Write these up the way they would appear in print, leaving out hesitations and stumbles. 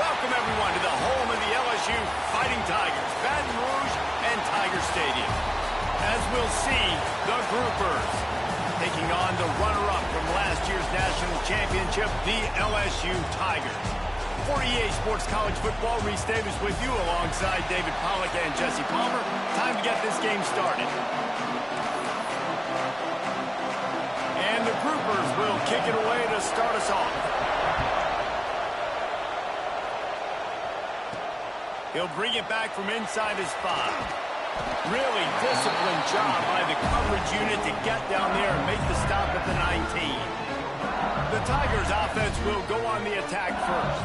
Welcome, everyone, to the home of the LSU Fighting Tigers, Baton Rouge and Tiger Stadium. As we'll see, the Groupers taking on the runner-up from last year's national championship, the LSU Tigers. For EA Sports College Football, Reese Davis with you alongside David Pollack and Jesse Palmer. Time to get this game started. And the Groupers will kick it away to start us off. He'll bring it back from inside his 5. Really disciplined job by the coverage unit to get down there and make the stop at the 19. The Tigers offense will go on the attack first.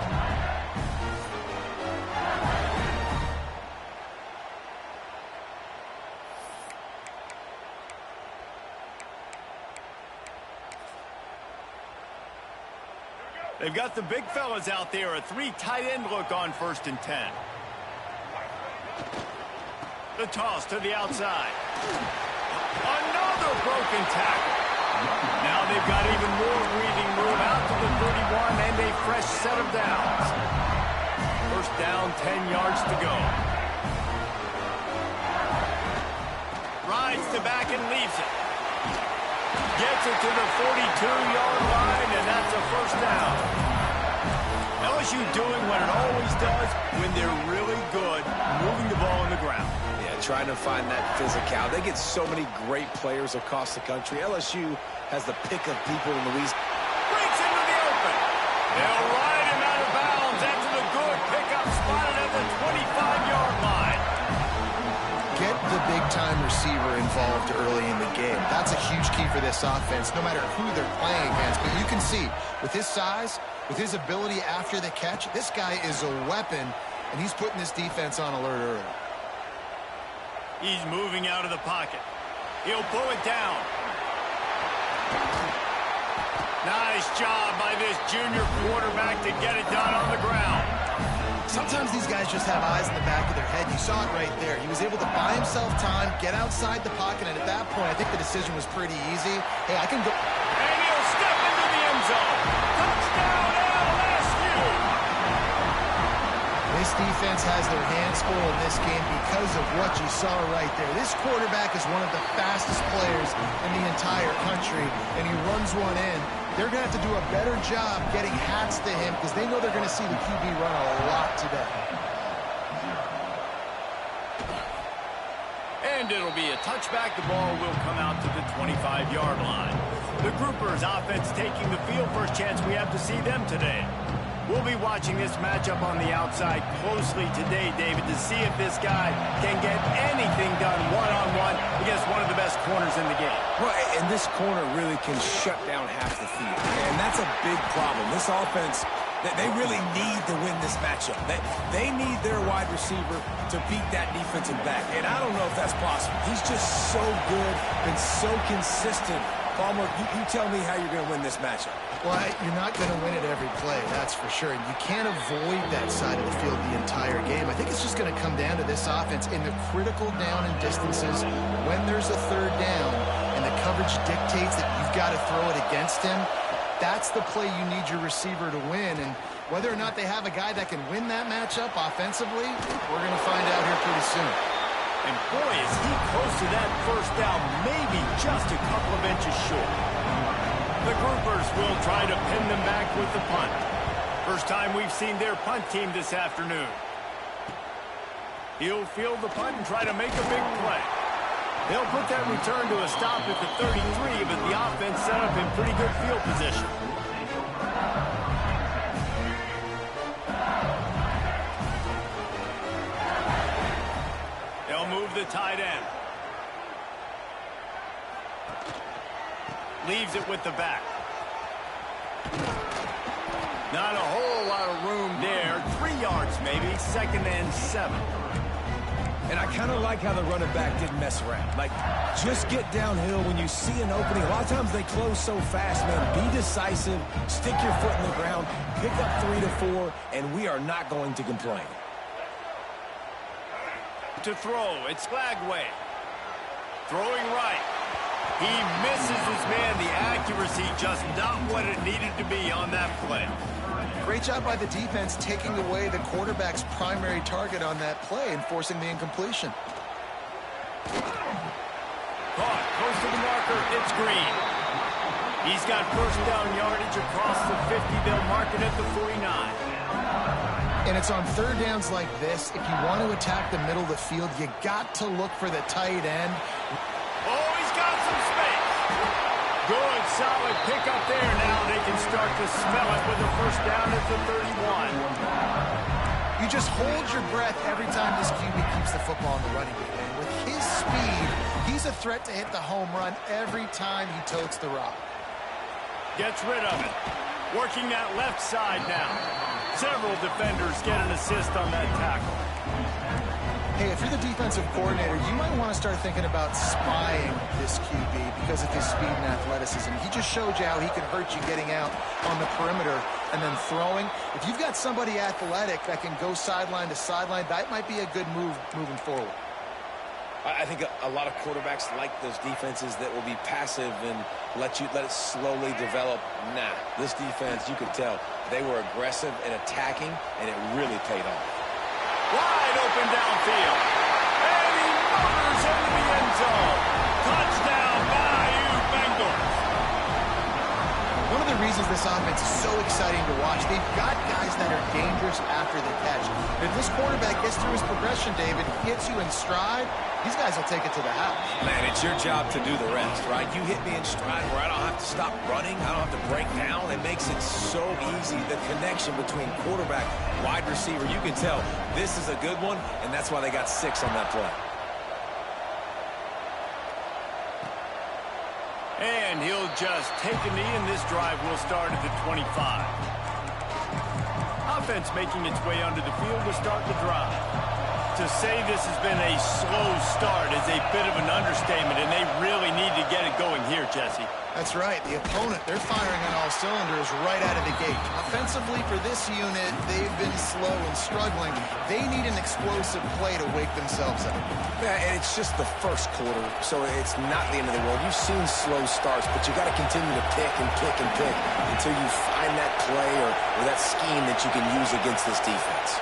They've got the big fellas out there, a 3 tight end look on 1st and 10. The toss to the outside. Another broken tackle. Now they've got even more breathing room out to the 31 and a fresh set of downs. 1st down, 10 yards to go. Rides to back and leaves it. Gets it to the 42-yard line, and that's a 1st down. LSU doing what it always does when they're really good, moving the ball on the ground. Yeah, trying to find that physical. They get so many great players across the country. LSU has the pick of people in the Louisiana. Breaks into the open. They'll ride him out of bounds after the good pickup spotted at the 25-yard line. Get the big-time receiver involved early in the game. That's a huge key for this offense, no matter who they're playing against. But you can see, with his size, with his ability after the catch, this guy is a weapon, and he's putting this defense on alert early. He's moving out of the pocket. He'll pull it down. Nice job by this junior quarterback to get it done on the ground. Sometimes these guys just have eyes in the back of their head. You saw it right there. He was able to buy himself time, get outside the pocket, and at that point, I think the decision was pretty easy. Hey, I can go. And he'll step into the end zone. Touchdown, LSU! This defense has their hands full in this game because of what you saw right there. This quarterback is one of the fastest players in the entire country, and he runs one in. They're going to have to do a better job getting hats to him because they know they're going to see the QB run a lot today. And it'll be a touchback. The ball will come out to the 25-yard line. The Groupers offense taking the field. First chance we have to see them today. We'll be watching this matchup on the outside closely today, David, to see if this guy can get anything done one-on-one against one of the best corners in the game. Well, and this corner really can shut down half the field. And that's a big problem. This offense, they really need to win this matchup. They need their wide receiver to beat that defensive back. And I don't know if that's possible. He's just so good and so consistent. Palmer, you tell me how you're going to win this matchup. Well, you're not going to win it every play, that's for sure. And you can't avoid that side of the field the entire game. I think it's just going to come down to this offense in the critical down and distances when there's a 3rd down and the coverage dictates that you've got to throw it against him. That's the play you need your receiver to win. And whether or not they have a guy that can win that matchup offensively, we're going to find out here pretty soon. And boy, is he close to that 1st down, maybe just a couple of inches short. The Groupers will try to pin them back with the punt. First time we've seen their punt team this afternoon. He'll field the punt and try to make a big play. They'll put that return to a stop at the 33, but the offense set up in pretty good field position. They'll move the tight end. Leaves it with the back. Not a whole lot of room there. 3 yards maybe. 2nd and 7. And I kind of like how the running back didn't mess around. Like, just get downhill when you see an opening. A lot of times they close so fast, man. Be decisive. Stick your foot in the ground. Pick up 3 to 4, and we are not going to complain. To throw, it's Flagway. Throwing right. He misses his man. The accuracy just not what it needed to be on that play. Great job by the defense taking away the quarterback's primary target on that play and forcing the incompletion. Caught close to the marker. It's Green. He's got first down yardage across the 50. They'll mark it at the 49. And it's on third downs like this. If you want to attack the middle of the field, you got to look for the tight end. Oh, he's got some space. Good, solid pickup there. Now they can start to smell it with a first down at the 31. You just hold your breath every time this QB keeps the football in the running game. And with his speed, he's a threat to hit the home run every time he totes the rock. Gets rid of it. Working that left side now. Several defenders get an assist on that tackle. Hey, if you're the defensive coordinator, you might want to start thinking about spying this QB because of his speed and athleticism. He just showed you how he can hurt you getting out on the perimeter and then throwing. If you've got somebody athletic that can go sideline to sideline, that might be a good move moving forward. I think a lot of quarterbacks like those defenses that will be passive and let it slowly develop. Nah, this defense, you could tell, they were aggressive and attacking, and it really paid off. Wide open downfield. And he motors into the end zone. Touchdown, Bayou Bengals. One of the reasons this offense is so exciting to watch, they've got guys that are dangerous after the catch. If this quarterback gets through his progression, David, hits you in stride, these guys will take it to the house. Man, it's your job to do the rest, right? You hit me in stride where I don't have to stop running. I don't have to break down. It makes it so easy. The connection between quarterback, wide receiver, you can tell this is a good one, and that's why they got 6 on that play. And he'll just take a knee, and this drive will start at the 25. Offense making its way onto the field to start the drive. To say this has been a slow start is a bit of an understatement, and they really need to get it going here, Jesse. That's right. The opponent, they're firing on all cylinders right out of the gate. Offensively for this unit, they've been slow and struggling. They need an explosive play to wake themselves up. Yeah, and it's just the first quarter, so it's not the end of the world. You've seen slow starts, but you got to continue to pick and pick and pick until you find that play or that scheme that you can use against this defense.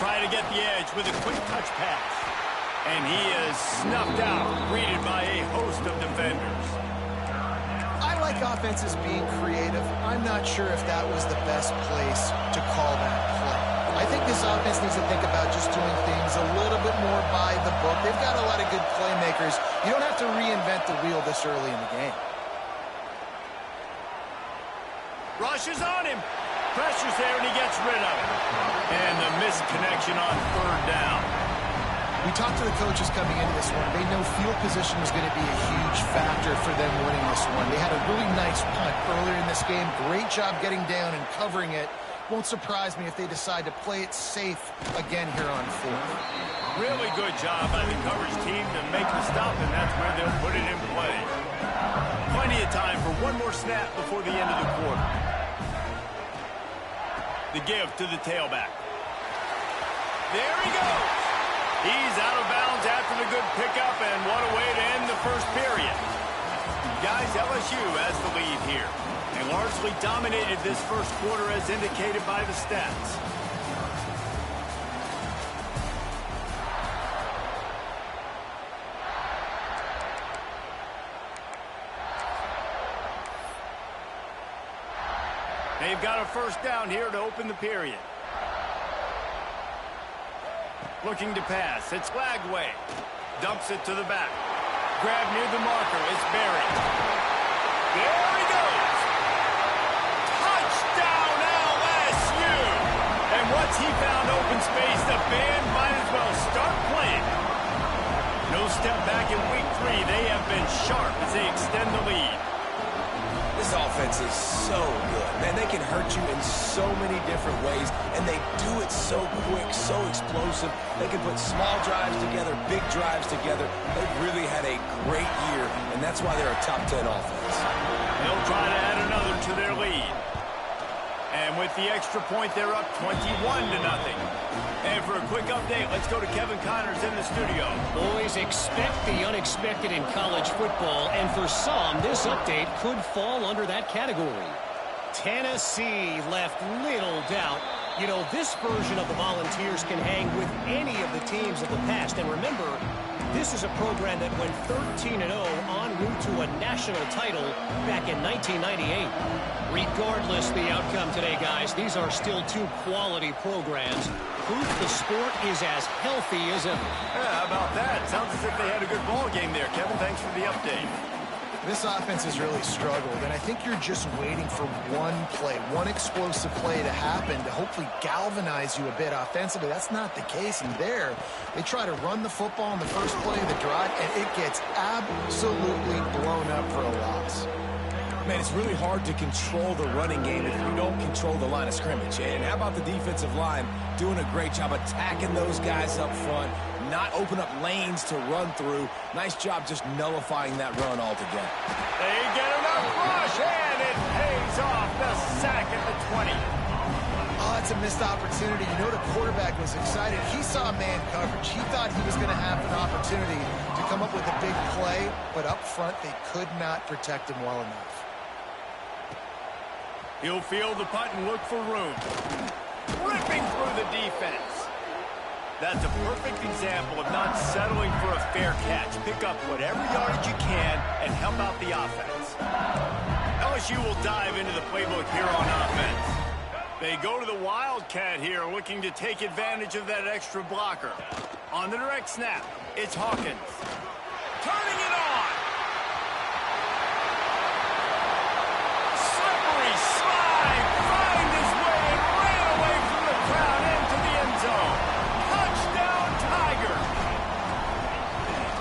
Trying to get the edge with a quick touch pass. And he is snuffed out, greeted by a host of defenders. I like offenses being creative. I'm not sure if that was the best place to call that play. I think this offense needs to think about just doing things a little bit more by the book. They've got a lot of good playmakers. You don't have to reinvent the wheel this early in the game. Rushes on him. Pressure's there, and he gets rid of it. And the missed connection on third down. We talked to the coaches coming into this one. They know field position was going to be a huge factor for them winning this one. They had a really nice punt earlier in this game. Great job getting down and covering it. Won't surprise me if they decide to play it safe again here on fourth. Really good job by the coverage team to make the stop, and that's where they'll put it in play. Plenty of time for one more snap before the end of the quarter. The give to the tailback. There he goes. He's out of bounds after the good pickup, and what a way to end the first period. Guys, LSU has the lead here. They largely dominated this first quarter as indicated by the stats. They've got a first down here to open the period. Looking to pass. It's Lagway. Dumps it to the back. Grab near the marker. It's buried. There he goes. Touchdown LSU. And once he found open space, the band might as well start playing. No step back in week 3. They have been sharp as they extend the lead. This offense is so good. Man, they can hurt you in so many different ways, and they do it so quick, so explosive. They can put small drives together, big drives together. They've really had a great year, and that's why they're a top 10 offense. They'll try to add another to their lead. And with With the extra point, they're up 21-0. And for a quick update, let's go to Kevin Connors in the studio. Boys, expect the unexpected in college football, and for some, this update could fall under that category. Tennessee left little doubt. You know, this version of the Volunteers can hang with any of the teams of the past. And remember, this is a program that went 13-0 en route to a national title back in 1998. Regardless the outcome today, guys, these are still two quality programs. Proof the sport is as healthy as ever. Yeah, how about that? Sounds as if they had a good ball game there. Kevin, thanks for the update. This offense has really struggled, and I think you're just waiting for one play, one explosive play to happen to hopefully galvanize you a bit offensively. That's not the case, and there, they try to run the football in the first play of the drive, and it gets absolutely blown up for a loss. Man, it's really hard to control the running game if you don't control the line of scrimmage. And how about the defensive line doing a great job attacking those guys up front, not open up lanes to run through. Nice job just nullifying that run altogether. They get enough rush, and it pays off. The sack at the 20. Oh, it's a missed opportunity. You know the quarterback was excited. He saw man coverage. He thought he was going to have an opportunity to come up with a big play, but up front they could not protect him well enough. He'll field the punt and look for room. Ripping through the defense. That's a perfect example of not settling for a fair catch. Pick up whatever yardage you can and help out the offense. LSU will dive into the playbook here on offense. They go to the Wildcat here, looking to take advantage of that extra blocker. On the direct snap, it's Hawkins. Turning it on. Slippery slide. Find his way and ran away from the crowd into the end zone. Touchdown, Tigers.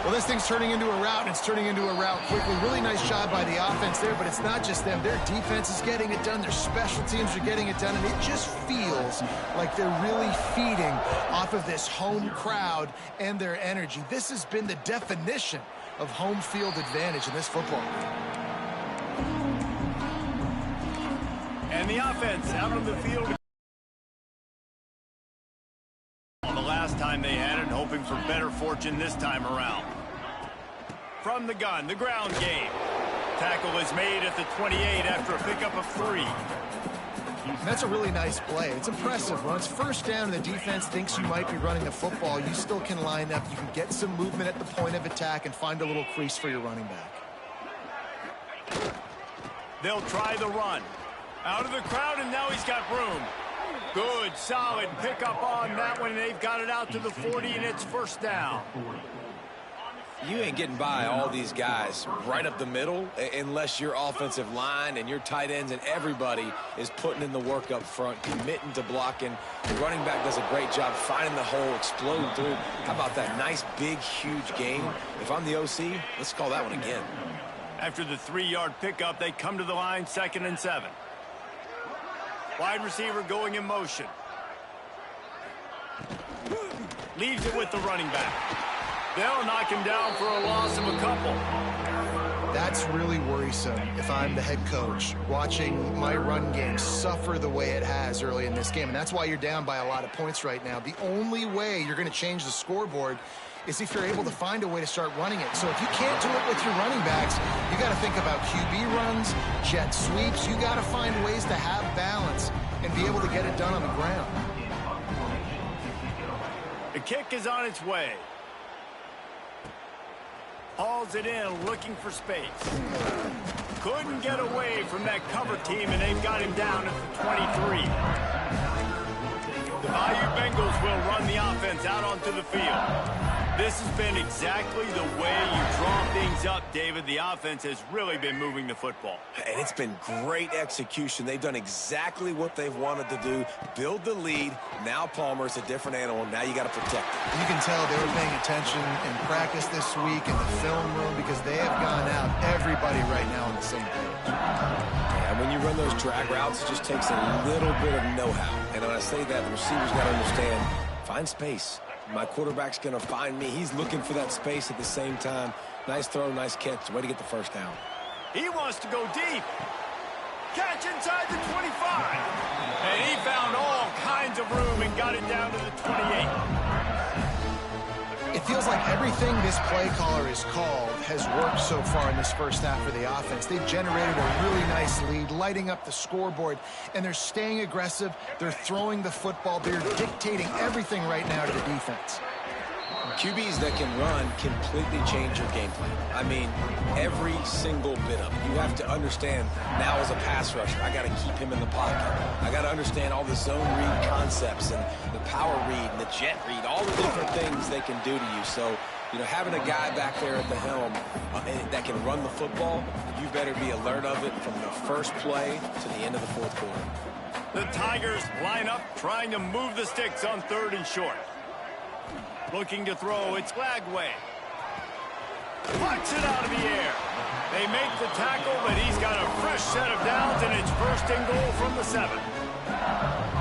Well, this thing's turning into a route, and it's turning into a route quickly. Really nice job by the offense there, but it's not just them. Their defense is getting it done. Their special teams are getting it done, and it just feels like they're really feeding off of this home crowd and their energy. This has been the definition of home field advantage in this football game. And the offense out on the field. The last time they had it, hoping for better fortune this time around. From the gun, the ground game. Tackle is made at the 28 after a pickup of 3. That's a really nice play. It's impressive. When it's first down and the defense thinks you might be running the football, you still can line up. You can get some movement at the point of attack and find a little crease for your running back. They'll try the run. Out of the crowd, and now he's got room. Good, solid pickup on that one. They've got it out to the 40, and it's first down. You ain't getting by all these guys right up the middle unless your offensive line and your tight ends and everybody is putting in the work up front, committing to blocking. The running back does a great job finding the hole, exploding through. How about that nice, big, huge game? If I'm the OC, let's call that one again. After the 3-yard pickup, they come to the line, 2nd and 7. Wide receiver going in motion. Leaves it with the running back. They'll knock him down for a loss of a couple. That's really worrisome if I'm the head coach watching my run game suffer the way it has early in this game. And that's why you're down by a lot of points right now. The only way you're going to change the scoreboard is if you're able to find a way to start running it. So if you can't do it with your running backs, you got to think about QB runs, jet sweeps. You got to find ways to have balance and be able to get it done on the ground. The kick is on its way. Hauls it in, looking for space. Couldn't get away from that cover team, and they've got him down at the 23. The Bayou Bengals will run the offense out onto the field. This has been exactly the way you draw things up, David. The offense has really been moving the football. And it's been great execution. They've done exactly what they've wanted to do. Build the lead. Now Palmer's a different animal. Now you got to protect it. You can tell they were paying attention in practice this week in the film room because they have gone out, everybody right now on the same page. And when you run those drag routes, it just takes a little bit of know-how. And when I say that, the receivers got to understand, find space. My quarterback's going to find me. He's looking for that space at the same time. Nice throw, nice catch. Way to get the first down. He wants to go deep. Catch inside the 25. And of room and got it down to the 28. It feels like everything this play caller has called has worked so far in this first half for the offense. They've generated a really nice lead, lighting up the scoreboard, and they're staying aggressive. They're throwing the football. They're dictating everything right now to the defense. QBs that can run completely change your game plan. I mean, every single bit of it. You have to understand now as a pass rusher, I got to keep him in the pocket. I got to understand all the zone read concepts and the power read and the jet read, all the different things they can do to you. So, you know, having a guy back there at the helm that can run the football, you better be alert of it from the first play to the end of the fourth quarter. The Tigers line up trying to move the sticks on 3rd and short. Looking to throw, it's Flagway. Puts it out of the air. They make the tackle, but he's got a fresh set of downs, and it's 1st and goal from the 7.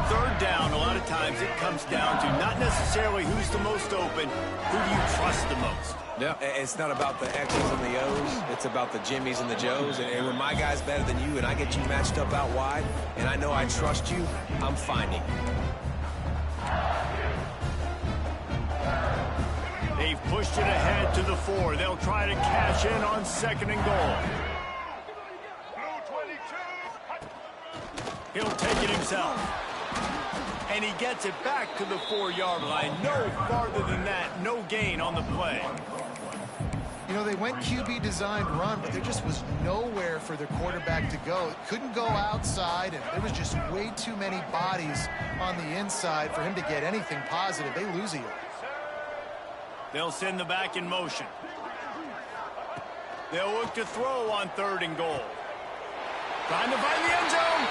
3rd down, a lot of times it comes down to not necessarily who's the most open, who do you trust the most? Yeah, it's not about the X's and the O's. It's about the Jimmies and the Joes. And when my guy's better than you and I get you matched up out wide, and I know I trust you, I'm finding you. They've pushed it ahead to the 4. They'll try to cash in on 2nd and goal. He'll take it himself. And he gets it back to the 4-yard line. No farther than that. No gain on the play. You know, they went QB designed run, but there just was nowhere for the quarterback to go. Couldn't go outside, and there was just way too many bodies on the inside for him to get anything positive. They lose a yard. They'll send the back in motion. They'll look to throw on 3rd and goal. Trying to find the end zone.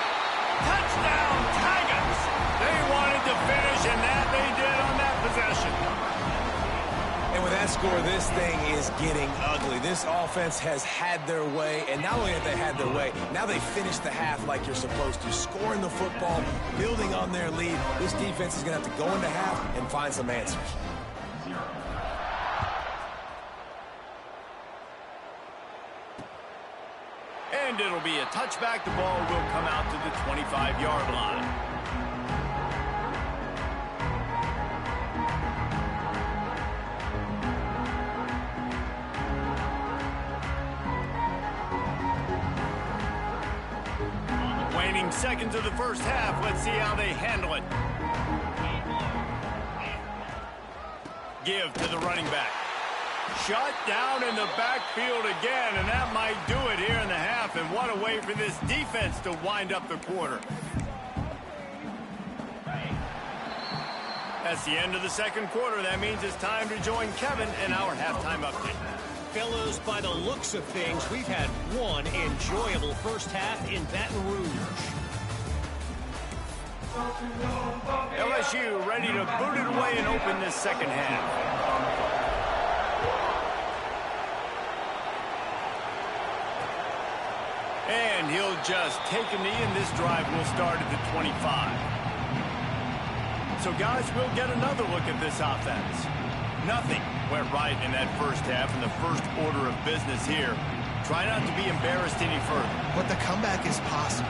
Touchdown, Tigers! They wanted to finish, and that they did on that possession. And with that score, this thing is getting ugly. This offense has had their way, and not only have they had their way, now they finished the half like you're supposed to, scoring the football, building on their lead. This defense is going to have to go into half and find some answers. And it'll be a touchback. The ball will come out to the 25-yard line. Waning seconds of the first half. Let's see how they handle it. Give to the running back. Shut down in the backfield again, and that might do it here in the half. And what a way for this defense to wind up the quarter. That's the end of the 2nd quarter. That means it's time to join Kevin in our halftime update. Fellas, by the looks of things, we've had one enjoyable first half in Baton Rouge. LSU ready to boot it away and open this 2nd half. And he'll just take a knee, and this drive will start at the 25. So, guys, we'll get another look at this offense. Nothing went right in that first half, in the first order of business here. Try not to be embarrassed any further. But the comeback is possible.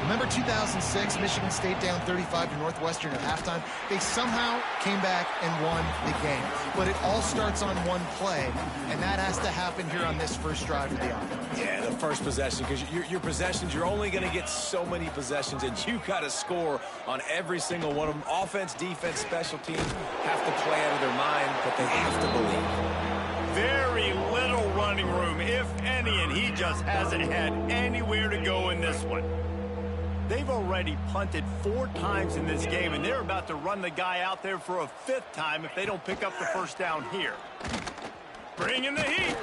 Remember 2006, Michigan State down 35 to Northwestern at halftime? They somehow came back and won the game. But it all starts on one play, and that has to happen here on this first drive of the offense. Yeah, the first possession, because your possessions, you're only going to get so many possessions, and you got to score on every single one of them. Offense, defense, special teams have to play out of their mind, but they have to believe. Very little running room, if any, and he just hasn't had anywhere to go in this one. They've already punted 4 times in this game, and they're about to run the guy out there for a 5th time if they don't pick up the first down here. Bringing the heat.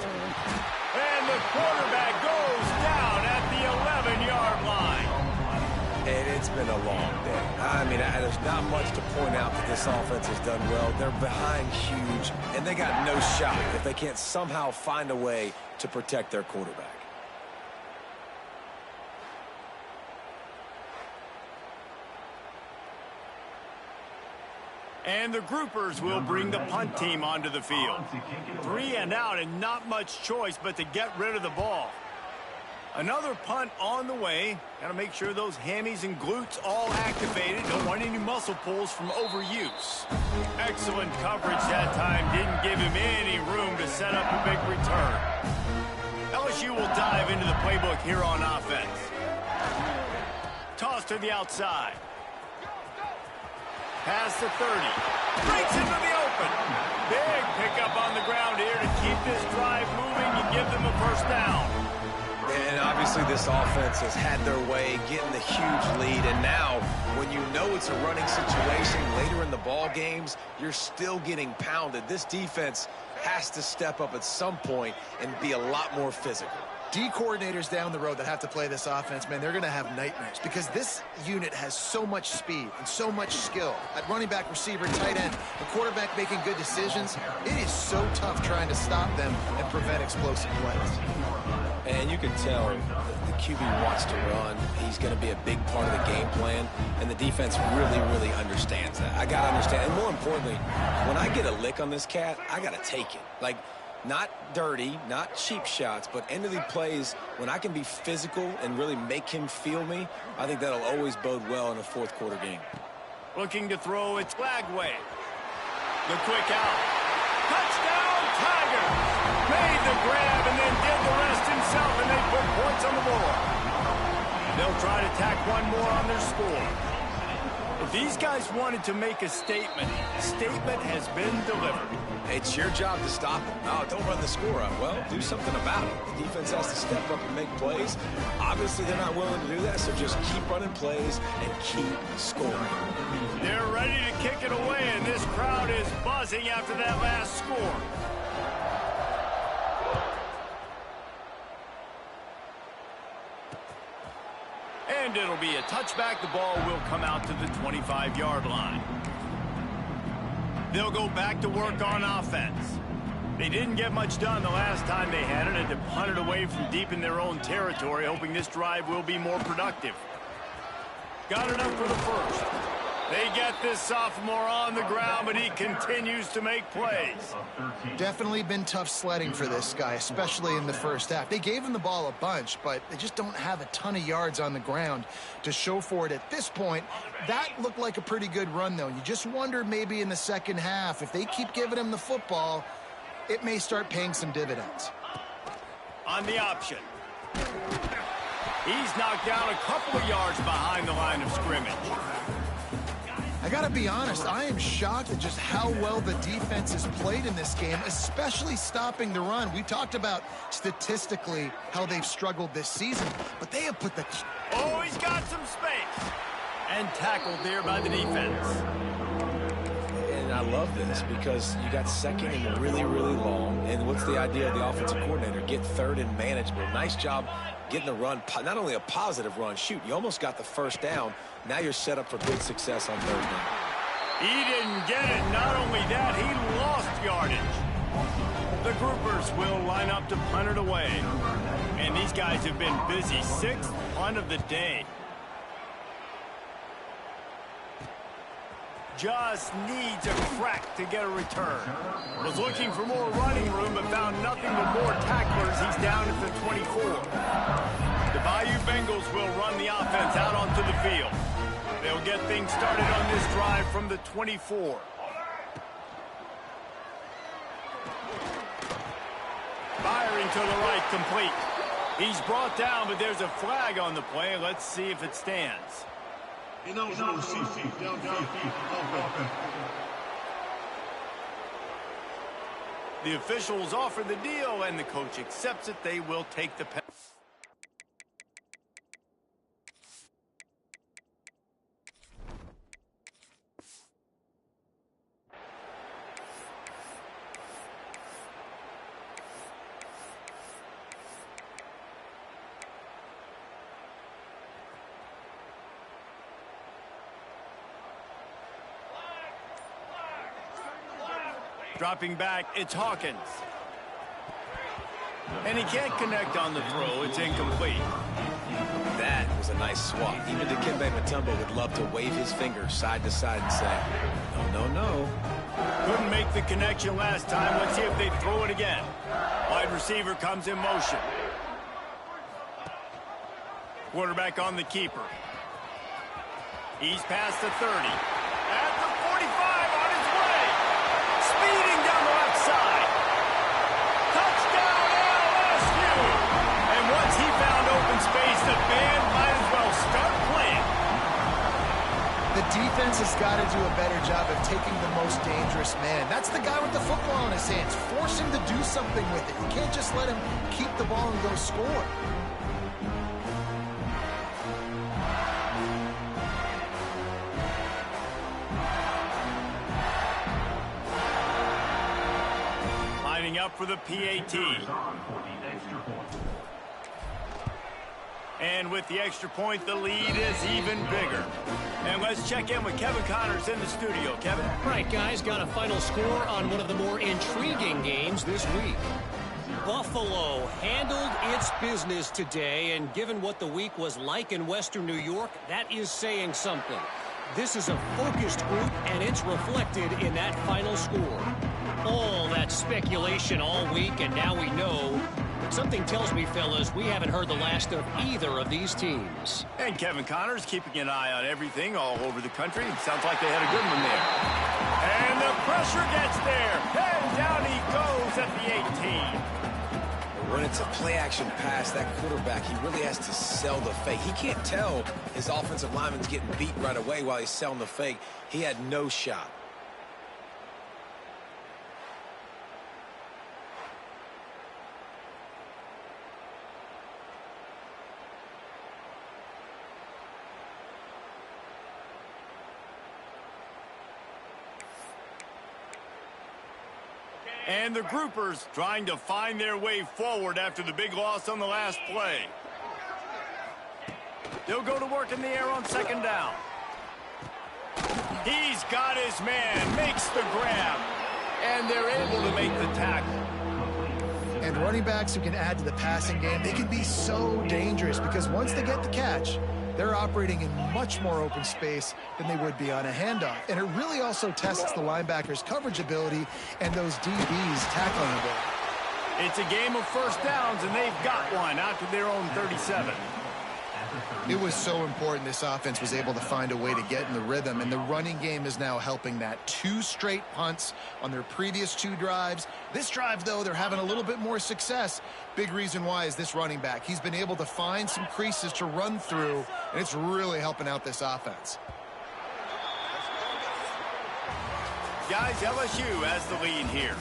And the quarterback goes down at the 11-yard line. And it's been a long day. I mean, there's not much to point out that this offense has done well. They're behind huge, and they got no shot if they can't somehow find a way to protect their quarterback. And the groupers will bring the punt team onto the field. 3 and out, and not much choice but to get rid of the ball. Another punt on the way. Got to make sure those hammies and glutes all activated. Don't want any muscle pulls from overuse. Excellent coverage that time. Didn't give him any room to set up a big return. LSU will dive into the playbook here on offense. Toss to the outside. Pass to 30. Breaks into the open. Big pickup on the ground here to keep this drive moving and give them a first down. And obviously this offense has had their way, getting the huge lead. And now, when you know it's a running situation later in the ball games, you're still getting pounded. This defense has to step up at some point and be a lot more physical. D coordinators down the road that have to play this offense, man, they're going to have nightmares because this unit has so much speed and so much skill. At running back, receiver, tight end, the quarterback making good decisions, it is so tough trying to stop them and prevent explosive plays. And you can tell the QB wants to run. He's going to be a big part of the game plan, and the defense really, really understands that. I got to understand, and more importantly, when I get a lick on this cat, I got to take it. Like, not dirty, not cheap shots, but end of the plays, when I can be physical and really make him feel me, I think that'll always bode well in a fourth quarter game. Looking to throw, it's Flagway. The quick out. Touchdown, Tigers! Made the grab and then did the rest himself, and they put points on the board. They'll try to tack one more on their score. If these guys wanted to make a statement, the statement has been delivered. It's your job to stop them. No, don't run the score up. Well, do something about it. The defense has to step up and make plays. Obviously, they're not willing to do that, so just keep running plays and keep scoring. They're ready to kick it away, and this crowd is buzzing after that last score. And it'll be a touchback. The ball will come out to the 25-yard line. They'll go back to work on offense. They didn't get much done the last time they had it. Had to punt it away from deep in their own territory, hoping this drive will be more productive. Got it up for the first. They get this sophomore on the ground, but he continues to make plays. Definitely been tough sledding for this guy, especially in the first half. They gave him the ball a bunch, but they just don't have a ton of yards on the ground to show for it at this point. That looked like a pretty good run, though. You just wonder maybe in the second half, if they keep giving him the football, it may start paying some dividends. On the option. He's knocked down a couple of yards behind the line of scrimmage. I got to be honest, I am shocked at just how well the defense has played in this game, especially stopping the run. We talked about statistically how they've struggled this season, but they have put the... Oh, he's got some space. And tackled there by the defense. And I love this because you got second and really, really long. And what's the idea of the offensive coordinator? Get third and manageable. Nice job getting the run, not only a positive run, shoot, you almost got the first down. Now you're set up for good success on third down. He didn't get it. Not only that, he lost yardage. The groupers will line up to punt it away. And these guys have been busy. Sixth punt of the day. Just needs a crack to get a return. Was looking for more running room, but found nothing but more tacklers. He's down at the 24. The Bayou Bengals will run the offense out onto the field. They'll get things started on this drive from the 24. Firing to the right, complete. He's brought down, but there's a flag on the play. Let's see if it stands. The officials offer the deal, and the coach accepts it. They will take the penalty. Dropping back, it's Hawkins. And he can't connect on the throw. It's incomplete. That was a nice swat. Even Dikembe Mutombo would love to wave his fingers side to side and say, no, no, no. Couldn't make the connection last time. Let's see if they throw it again. Wide receiver comes in motion. Quarterback on the keeper. He's past the 30. At the 45, on his way. Speeding down the left side. Touchdown, LSU! And once he found open space, the band might as well start playing. The defense has got to do a better job of taking the most dangerous man. That's the guy with the football in his hands. Force him to do something with it. You can't just let him keep the ball and go score. Lining up for the PAT. And with the extra point, the lead is even bigger. And let's check in with Kevin Connors in the studio. Kevin? Right, guys, got a final score on one of the more intriguing games this week. Buffalo handled its business today, and given what the week was like in Western New York, that is saying something. This is a focused group, and it's reflected in that final score. All that speculation all week, and now we know. Something tells me, fellas, we haven't heard the last of either of these teams. And Kevin Connors keeping an eye on everything all over the country. Sounds like they had a good one there. And the pressure gets there. And down he goes at the 18. When it's a play-action pass, that quarterback, he really has to sell the fake. He can't tell his offensive lineman's getting beat right away while he's selling the fake. He had no shot. And the groupers trying to find their way forward after the big loss on the last play. They'll go to work in the air on second down. He's got his man, makes the grab, and they're able to make the tackle. And running backs who can add to the passing game, they can be so dangerous because once they get the catch, they're operating in much more open space than they would be on a handoff. And it really also tests the linebackers' coverage ability and those DBs' tackling ability. It's a game of first downs, and they've got one out to their own 37. It was so important this offense was able to find a way to get in the rhythm, and the running game is now helping that. 2 straight punts on their previous 2 drives. This drive, though, they're having a little bit more success. Big reason why is this running back. He's been able to find some creases to run through, and it's really helping out this offense. Guys, LSU has the lead here.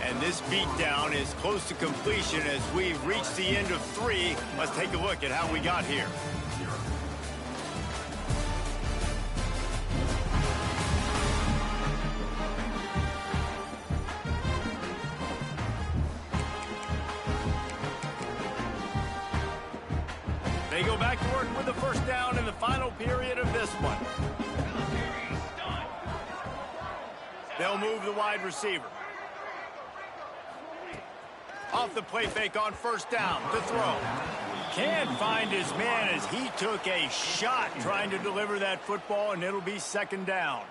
And this beatdown is close to completion as we've reached the end of 3. Let's take a look at how we got here. They go back to work with the first down in the final period of this one. They'll move the wide receiver. Off the play fake on first down to throw. Can't find his man as he took a shot trying to deliver that football, and it'll be second down.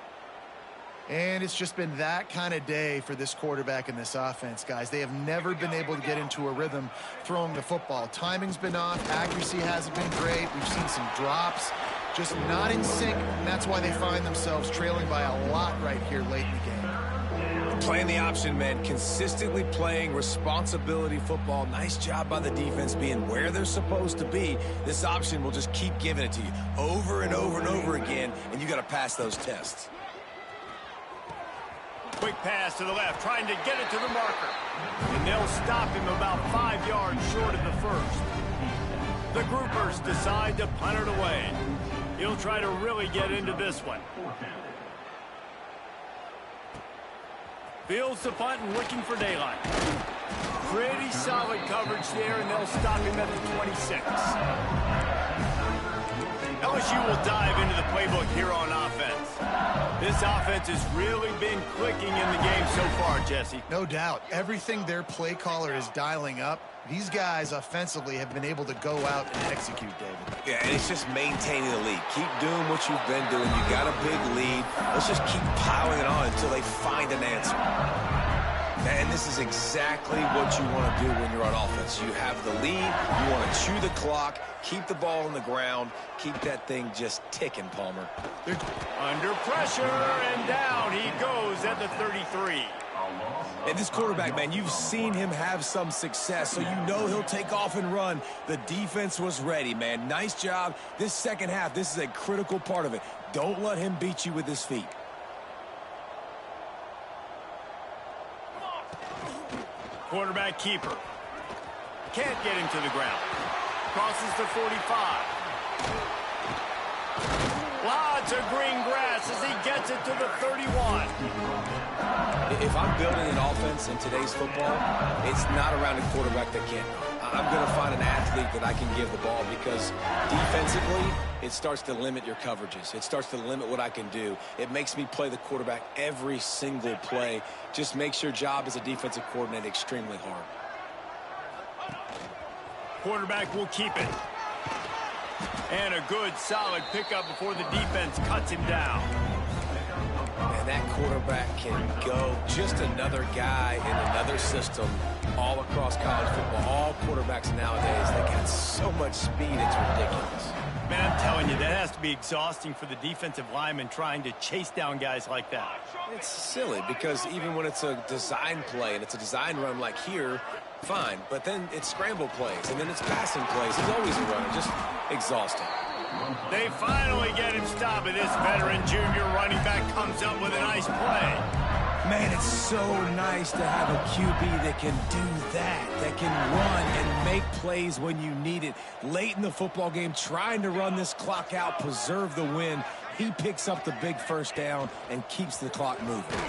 And it's just been that kind of day for this quarterback and this offense, guys. They have never been able to get into a rhythm throwing the football. Timing's been off. Accuracy hasn't been great. We've seen some drops. Just not in sync, and that's why they find themselves trailing by a lot right here late in the game. Playing the option, man. Consistently playing responsibility football. Nice job by the defense being where they're supposed to be. This option will just keep giving it to you over and over and over again, and you got to pass those tests. Quick pass to the left, trying to get it to the marker. And they'll stop him about 5 yards short of the first. The groupers decide to punt it away. He'll try to really get into this one. Fields the punt and looking for daylight. Pretty solid coverage there, and they'll stop him at the 26. LSU will dive into the playbook here on offense. This offense has really been clicking in the game so far, Jesse. No doubt. Everything their play caller is dialing up, these guys offensively have been able to go out and execute, David. Yeah, and it's just maintaining the lead. Keep doing what you've been doing. You got a big lead. Let's just keep piling it on until they find an answer. And this is exactly what you want to do when you're on offense. You have the lead, you want to chew the clock, keep the ball on the ground, keep that thing just ticking, Palmer. Under pressure, and down he goes at the 33. And this quarterback, man, you've seen him have some success, so you know he'll take off and run. The defense was ready, man. Nice job. This second half, this is a critical part of it. Don't let him beat you with his feet. Quarterback keeper. Can't get him to the ground. Crosses the 45. Lots of green grass as he gets it to the 31. If I'm building an offense in today's football, it's not around a quarterback that can't run. I'm going to find an athlete that I can give the ball because defensively, it starts to limit your coverages. It starts to limit what I can do. It makes me play the quarterback every single play. Just makes your job as a defensive coordinator extremely hard. Quarterback will keep it. And a good, solid pickup before the defense cuts him down. And that quarterback can go. Just another guy in another system all across college football. All quarterbacks nowadays, they got so much speed, it's ridiculous. Man, I'm telling you, that has to be exhausting for the defensive lineman trying to chase down guys like that. It's silly because even when it's a design play and it's a design run like here, fine. But then it's scramble plays and then it's passing plays. He's always a runner, just exhausting. They finally get him stopped, and this veteran junior running back comes up with a nice play. Man, it's so nice to have a QB that can do that can run and make plays when you need it. Late in the football game, trying to run this clock out, preserve the win. He picks up the big first down and keeps the clock moving.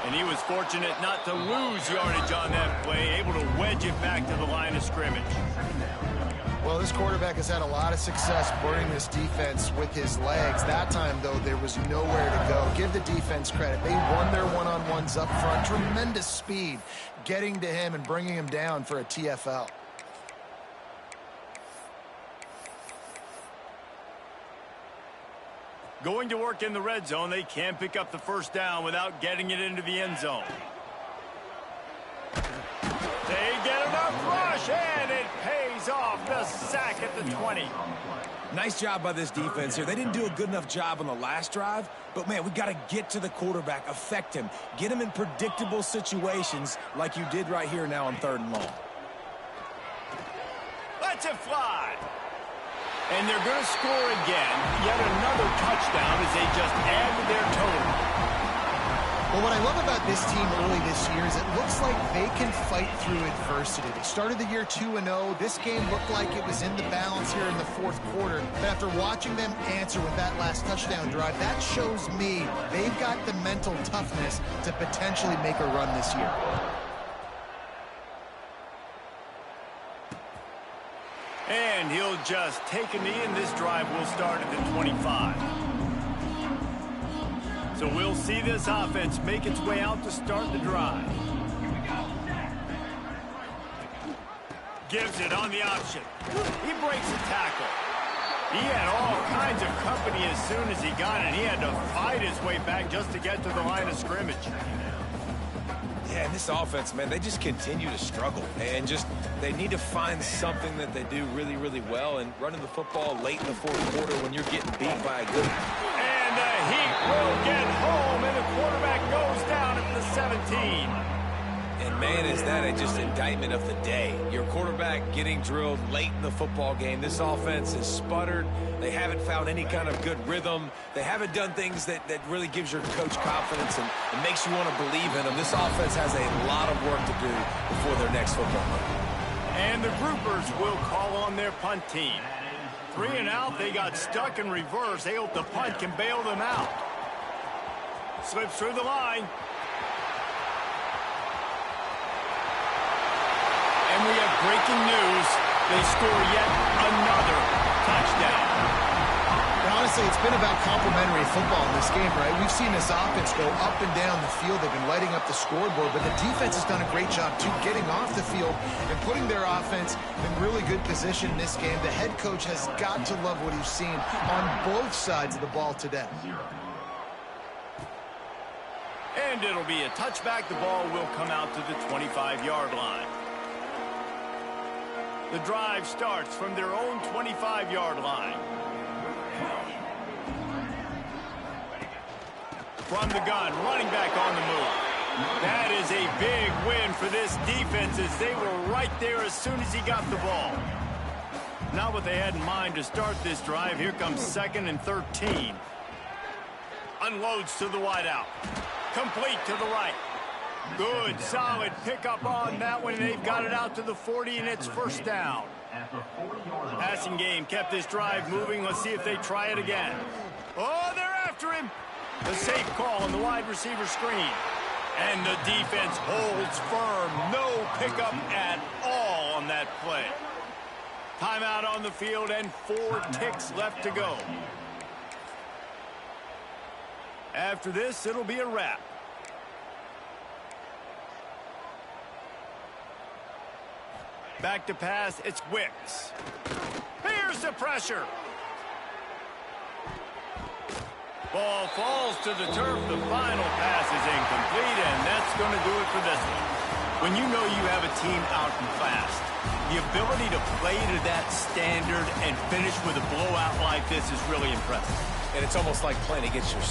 And he was fortunate not to lose yardage on that play, able to wedge it back to the line of scrimmage. Well, this quarterback has had a lot of success burning this defense with his legs. That time, though, there was nowhere to go. Give the defense credit. They won their one-on-ones up front. Tremendous speed getting to him and bringing him down for a TFL. Going to work in the red zone. They can't pick up the first down without getting it into the end zone. They get enough rush, and it pays off. The sack at the 20. Nice job by this defense here. They didn't do a good enough job on the last drive, but, man, we got to get to the quarterback, affect him, get him in predictable situations like you did right here now on 3rd and long. Lets it fly. And they're going to score again. Yet another touchdown as they just add to their total. Well, what I love about this team early this year is it looks like they can fight through adversity. They started the year 2-0. This game looked like it was in the balance here in the 4th quarter. But after watching them answer with that last touchdown drive, that shows me they've got the mental toughness to potentially make a run this year. And he'll just take a knee, and this drive will start at the 25. So we'll see this offense make its way out to start the drive. Gives it on the option. He breaks a tackle. He had all kinds of company as soon as he got it. He had to fight his way back just to get to the line of scrimmage. Yeah, and this offense, man, they just continue to struggle. And they need to find something that they do really, really well. And running the football late in the 4th quarter when you're getting beat by a good... And the Heat will get home, and the quarterback goes down at the 17. And, man, is that just indictment of the day. Your quarterback getting drilled late in the football game. This offense is sputtered. They haven't found any kind of good rhythm. They haven't done things that really gives your coach confidence and makes you want to believe in them. This offense has a lot of work to do before their next football game. And the groupers will call on their punt team. 3 and out, they got stuck in reverse. They hope the punt can bail them out. Slips through the line. And we have breaking news. They score yet another touchdown. And honestly, it's been about complementary football in this game, right? We've seen this offense go up and down the field. They've been lighting up the scoreboard, but the defense has done a great job, too, getting off the field and putting their offense in really good position in this game. The head coach has got to love what he's seen on both sides of the ball today. And it'll be a touchback. The ball will come out to the 25-yard line. The drive starts from their own 25-yard line. From the gun, running back on the move. That is a big win for this defense as they were right there as soon as he got the ball. Not what they had in mind to start this drive. Here comes 2nd and 13. Unloads to the wideout. Complete to the right. Good, solid pickup on that one. They've got it out to the 40, and it's first down. Passing game kept this drive moving. Let's see if they try it again. Oh, they're after him. The safe call on the wide receiver screen. And the defense holds firm. No pickup at all on that play. Timeout on the field and 4 ticks left to go. After this, it'll be a wrap. Back to pass, it's Wicks. Here's the pressure. Ball falls to the turf. The final pass is incomplete, and that's going to do it for this one. When you know you have a team out and fast, the ability to play to that standard and finish with a blowout like this is really impressive. And it's almost like playing against your